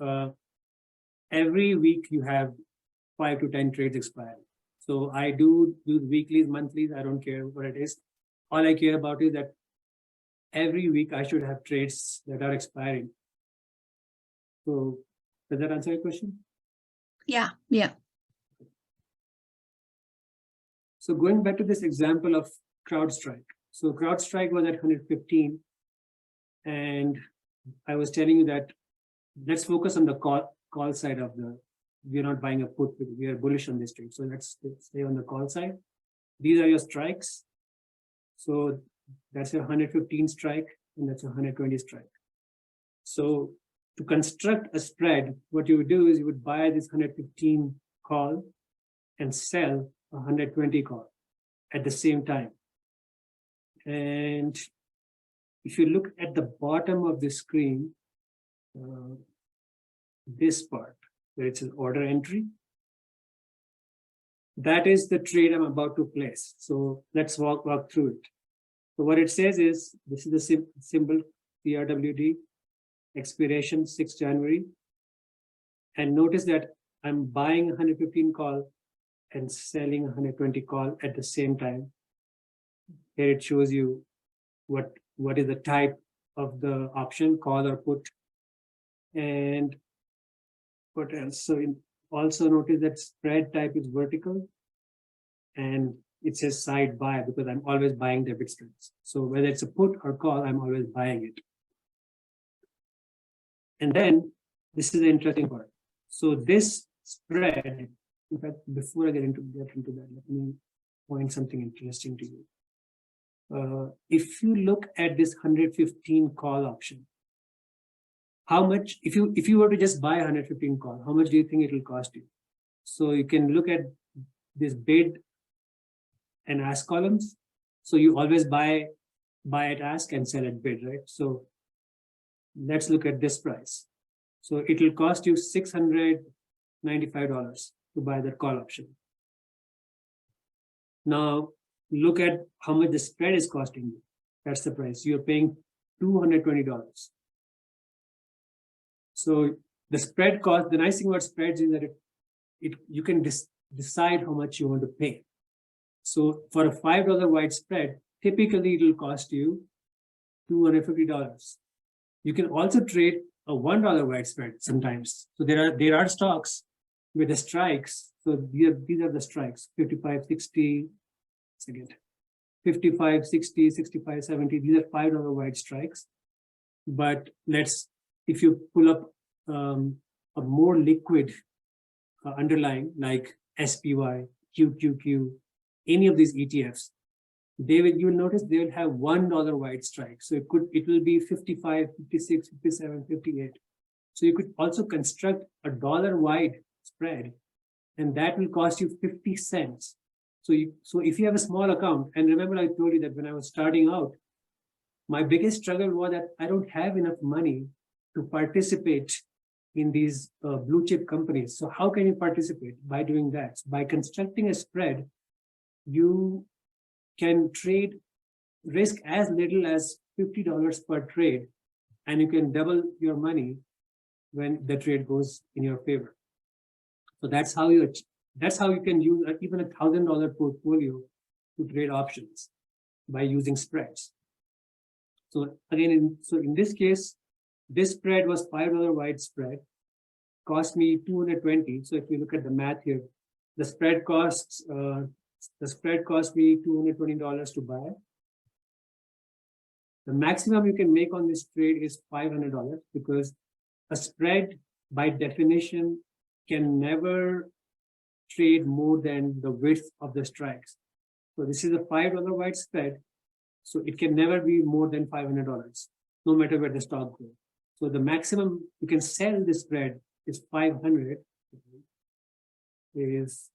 every week you have 5 to 10 trades expiring. So I do weeklies, monthlies, I don't care what it is. All I care about is that every week I should have trades that are expiring. So does that answer your question? yeah. So going back to this example of CrowdStrike. So CrowdStrike was at 115. And I was telling you that let's focus on the call side of we're not buying a put, we are bullish on this trade. So let's stay on the call side. These are your strikes. So that's a 115 strike and that's a 120 strike. So to construct a spread, what you would do is you would buy this 115 call and sell 120 call at the same time. And if you look at the bottom of the screen, this part where it says order entry, that is the trade I'm about to place. So let's walk through it. So what it says is, this is the symbol CRWD, expiration 6th January. And notice that I'm buying 115 call and selling 120 call at the same time. Here it shows you what is the type of the option, call or put. And what else? So also notice that spread type is vertical and it says side buy because I'm always buying debit spreads. So whether it's a put or call, I'm always buying it. And then this is the interesting part. So this spread, in fact, before I get into that, let me point something interesting to you. If you look at this 115 call option, how much, if you were to just buy 115 call, how much do you think it will cost you? So you can look at this bid and ask columns. So you always buy at ask and sell at bid, right? So let's look at this price. So it will cost you $695 to buy that call option. Now look at how much the spread is costing you. That's the price. You're paying $220. So the spread cost, the nice thing about spreads is that you can decide how much you want to pay. So for a $5 wide spread, typically it will cost you $250. You can also trade a $1 wide spread sometimes. So there are stocks with the strikes. So these are the strikes: 55, 60, again, 55, 60, 65, 70. These are $5 wide strikes. But if you pull up a more liquid underlying like SPY, QQQ, any of these ETFs, you'll notice they will have $1 wide strike. So it will be 55, 56, 57, 58. So you could also construct a dollar wide spread, and that will cost you 50 cents. So if you have a small account, and remember I told you that when I was starting out, my biggest struggle was that I don't have enough money to participate in these blue chip companies. So how can you participate? By doing that. By constructing a spread, you can trade risk as little as $50 per trade, and you can double your money when the trade goes in your favor. So that's how you can use even $1,000 portfolio to trade options by using spreads. So again, in this case, this spread was $5 wide spread, cost me 220. So if you look at the math here, the spread cost me $220 to buy. The maximum you can make on this trade is $500, because a spread by definition can never trade more than the width of the strikes. So this is a $5 wide spread. So it can never be more than $500, no matter where the stock goes. So the maximum you can sell this spread is 500. Is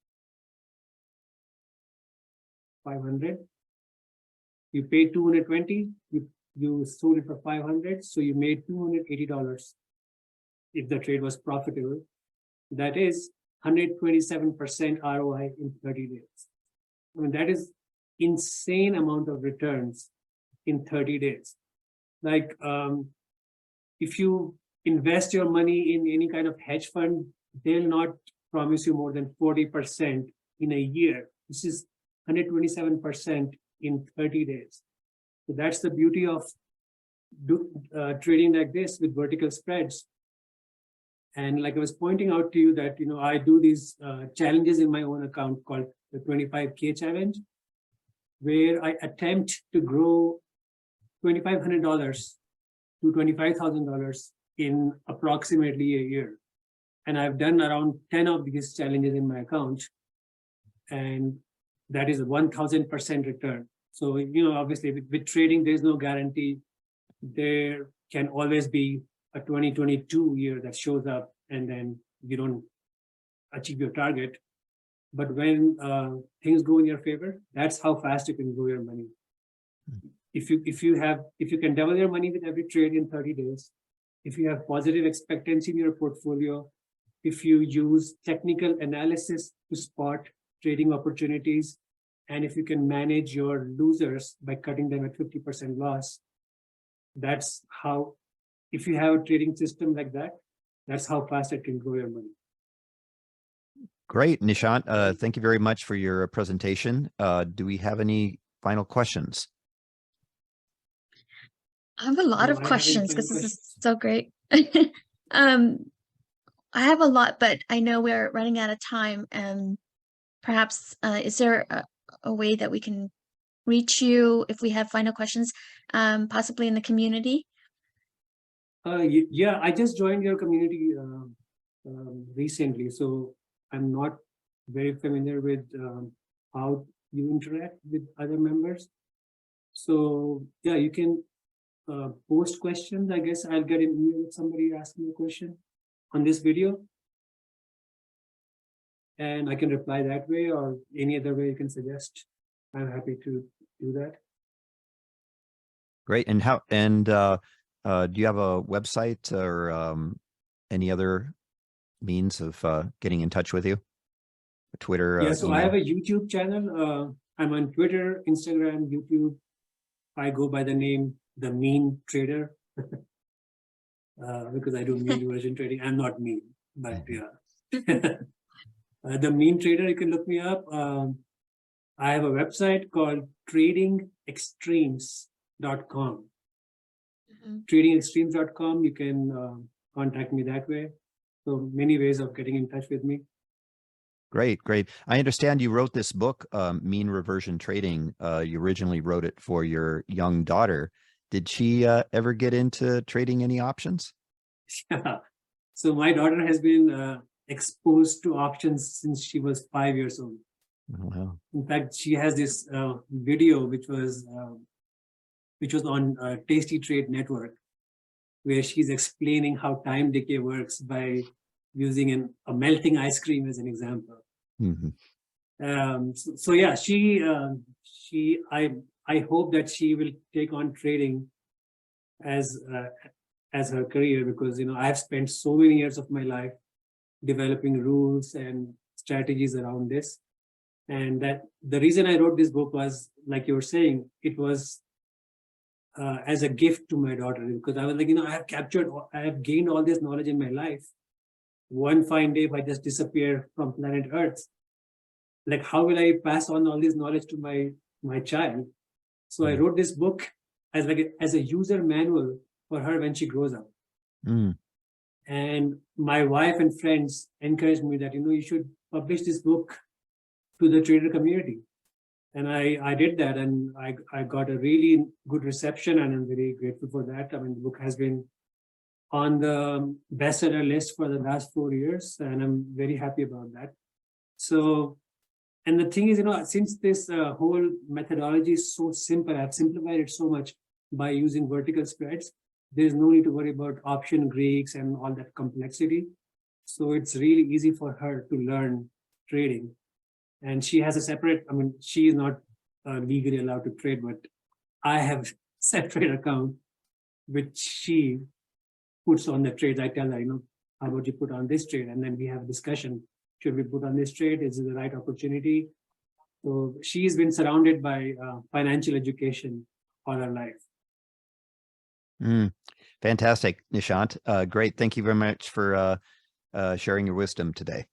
500. You paid 220. You sold it for 500. So you made $280 if the trade was profitable. That is 127% ROI in 30 days. I mean, that is insane amount of returns in 30 days. Like if you invest your money in any kind of hedge fund, they'll not promise you more than 40% in a year. This is 127% in 30 days. So that's the beauty of trading like this with vertical spreads. And like I was pointing out to you that, I do these challenges in my own account called the 25K challenge, where I attempt to grow $2,500 to $25,000 in approximately a year. And I've done around 10 of these challenges in my account. And that is a 1,000% return. So, obviously with trading, there's no guarantee. There can always be a 2022 year that shows up and then you don't achieve your target. But when things go in your favor, that's how fast you can grow your money. If you can double your money with every trade in 30 days, if you have positive expectancy in your portfolio, if you use technical analysis to spot trading opportunities, and if you can manage your losers by cutting them at 50% loss, that's how, if you have a trading system like that, that's how fast it can grow your money. Great, Nishant. Thank you very much for your presentation. Do we have any final questions? I have a lot of questions because this is so great. I have a lot, but I know we're running out of time. Perhaps, is there a way that we can reach you if we have final questions, possibly in the community? Yeah, I just joined your community recently, so I'm not very familiar with how you interact with other members. So yeah, you can post questions. I guess I'll get an email if somebody asks me a question on this video, and I can reply that way, or any other way you can suggest. I'm happy to do that. Great. And do you have a website or any other means of getting in touch with you? Twitter? Yeah, so email? I have a YouTube channel. I'm on Twitter, Instagram, YouTube. I go by the name The Mean Trader. because I do mean reversion trading. I'm not mean, but yeah. The mean trader, you can look me up. I have a website called tradingextremes.com. Tradingextremes.com. You can contact me that way. So many ways of getting in touch with me. Great, great. I understand you wrote this book, Mean Reversion Trading. You originally wrote it for your young daughter. Did she ever get into trading any options? Yeah. So my daughter has been exposed to options since she was 5 years old. Oh, wow. In fact, she has this video which was on TastyTrade network, where she's explaining how time decay works by using a melting ice cream as an example. Mm-hmm. So yeah, I hope that she will take on trading as her career, because I have spent so many years of my life developing rules and strategies around this, and that the reason I wrote this book was, like you were saying, it was as a gift to my daughter, because I was like, I have gained all this knowledge in my life. One fine day, if I just disappear from planet Earth, like how will I pass on all this knowledge to my child? So I wrote this book as a user manual for her when she grows up. And my wife and friends encouraged me that you should publish this book to the trader community. And I did that, and I got a really good reception, and I'm very grateful for that. I mean, the book has been on the bestseller list for the last 4 years, and I'm very happy about that. So, and the thing is, since this whole methodology is so simple, I've simplified it so much by using vertical spreads. There's no need to worry about option Greeks and all that complexity. So it's really easy for her to learn trading. And she has a separate, she is not legally allowed to trade, but I have a separate account which she puts on the trades. I tell her, how about you put on this trade? And then we have a discussion. Should we put on this trade? Is it the right opportunity? So she's been surrounded by financial education all her life. Fantastic, Nishant. Great. Thank you very much for sharing your wisdom today.